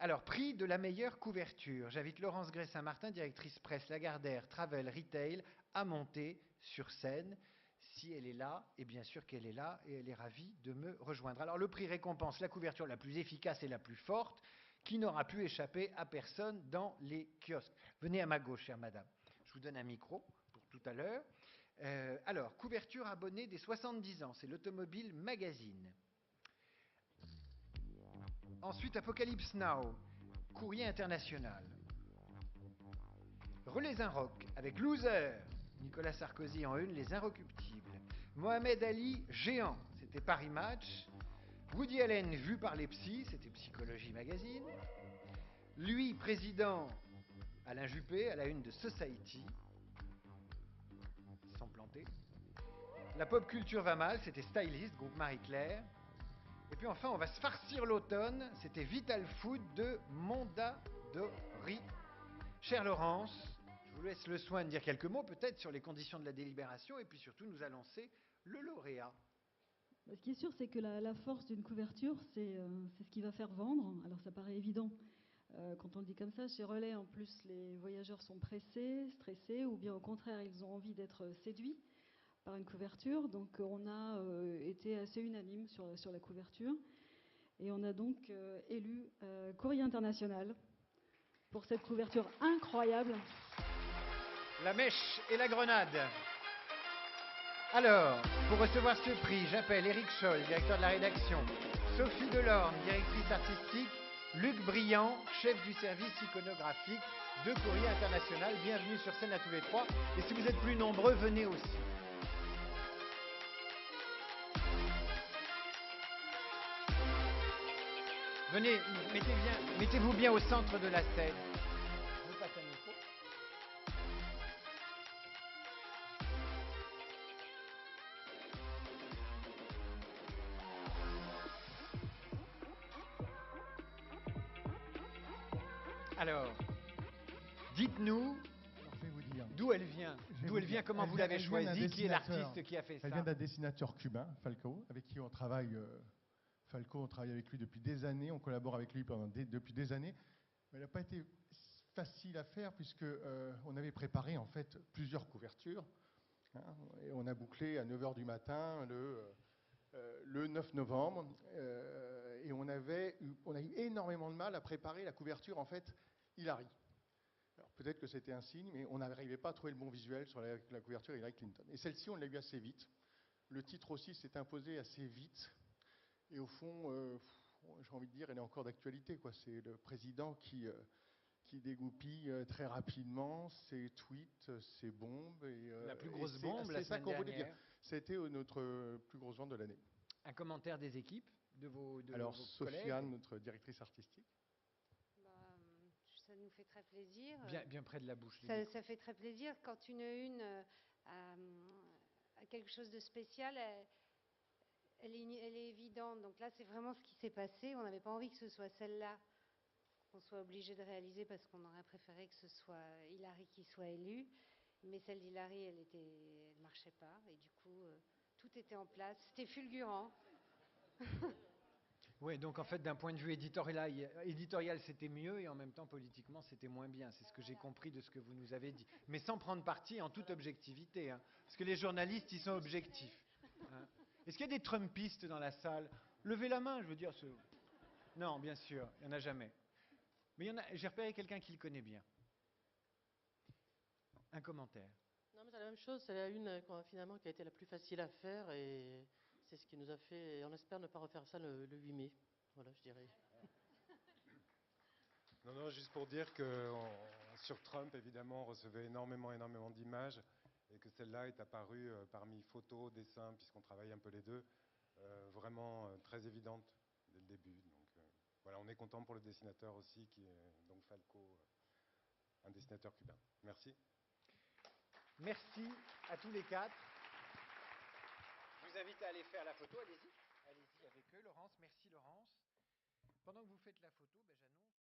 Alors, prix de la meilleure couverture. J'invite Laurence Gray-Saint-Martin, directrice presse Lagardère Travel Retail, à monter sur scène. Si elle est là, et bien sûr qu'elle est là, et elle est ravie de me rejoindre. Alors, le prix récompense la couverture la plus efficace et la plus forte, qui n'aura pu échapper à personne dans les kiosques. Venez à ma gauche, chère madame. Je vous donne un micro pour tout à l'heure. Alors, couverture abonnée des 70 ans, c'est l'Automobile Magazine. Ensuite, Apocalypse Now, Courrier International. Relais Rock avec Loser, Nicolas Sarkozy en une, Les Inrecuptibles. Mohamed Ali, Géant, c'était Paris Match. Woody Allen, vu par les psys, c'était Psychologie Magazine. Lui, président, Alain Juppé, à la une de Society. Sans planter. La pop culture va mal, c'était Stylist, groupe Marie-Claire. Et puis enfin, on va se farcir l'automne, c'était Vital Food de Mondadori. Chère Laurence, je vous laisse le soin de dire quelques mots peut-être sur les conditions de la délibération et puis surtout nous annoncer le lauréat. Ce qui est sûr, c'est que la force d'une couverture, c'est ce qui va faire vendre. Alors ça paraît évident quand on le dit comme ça. Chez Relais, en plus, les voyageurs sont pressés, stressés, ou bien au contraire, ils ont envie d'être séduits par une couverture. Donc on a été assez unanime sur la couverture. Et on a donc élu Courrier International pour cette couverture incroyable. La mèche et la grenade. Alors, pour recevoir ce prix, j'appelle Éric Scholl, directeur de la rédaction, Sophie Delorme, directrice artistique, Luc Briand, chef du service iconographique de Courrier International. Bienvenue sur scène à tous les trois. Et si vous êtes plus nombreux, venez aussi. Venez, mettez-vous bien au centre de la scène. Je vous passe un micro. Alors, dites-nous d'où elle vient. D'où elle vient, comment vous l'avez choisie, qui est l'artiste qui a fait ça. Elle vient d'un dessinateur cubain, Falco, avec qui on travaille. Falco, on travaille avec lui depuis des années, on collabore avec lui depuis des années. Mais elle n'a pas été facile à faire puisque on avait préparé en fait plusieurs couvertures. Hein, et on a bouclé à 9h du matin le 9 novembre. Et on a eu énormément de mal à préparer la couverture en fait Hillary. Alors peut-être que c'était un signe, mais on n'arrivait pas à trouver le bon visuel sur la couverture Hillary Clinton. Et celle-ci, on l'a eu assez vite. Le titre aussi s'est imposé assez vite. Et au fond, j'ai envie de dire, elle est encore d'actualité, quoi. C'est le président qui dégoupille très rapidement ses tweets, ses bombes. Et, la plus grosse bombe la semaine dernière. C'était notre plus grosse vente de l'année. Un commentaire des équipes, de vos Sofiane, notre directrice artistique. Ça nous fait très plaisir. Bien près de la bouche. Ça fait très plaisir quand une a quelque chose de spécial. Elle est évidente. Donc là, c'est vraiment ce qui s'est passé. On n'avait pas envie que ce soit celle-là qu'on soit obligé de réaliser parce qu'on aurait préféré que ce soit Hillary qui soit élue. Mais celle d'Hillary, elle marchait pas. Et du coup, tout était en place. C'était fulgurant. Oui, donc en fait, d'un point de vue éditorial, c'était mieux et en même temps, politiquement, c'était moins bien. C'est ce que j'ai compris de ce que vous nous avez dit. Mais sans prendre parti en toute objectivité. Hein, parce que les journalistes, ils sont objectifs. Hein. Est-ce qu'il y a des Trumpistes dans la salle? Levez la main, je veux dire. Non, bien sûr, il n'y en a jamais. Mais j'ai repéré quelqu'un qui le connaît bien. Un commentaire. Non, mais c'est la même chose. C'est la une finalement qui a été la plus facile à faire et c'est ce qui nous a fait. Et on espère ne pas refaire ça le 8 mai. Voilà, je dirais. Non, juste pour dire que sur Trump, évidemment, on recevait énormément d'images et que celle-là est apparue parmi photos, dessins, puisqu'on travaille un peu les deux, vraiment très évidente dès le début. Donc voilà, on est content pour le dessinateur aussi, qui est donc Falco, un dessinateur cubain. Merci. Merci à tous les quatre. Je vous invite à aller faire la photo, allez-y avec eux. Laurence, merci Laurence. Pendant que vous faites la photo, j'annonce...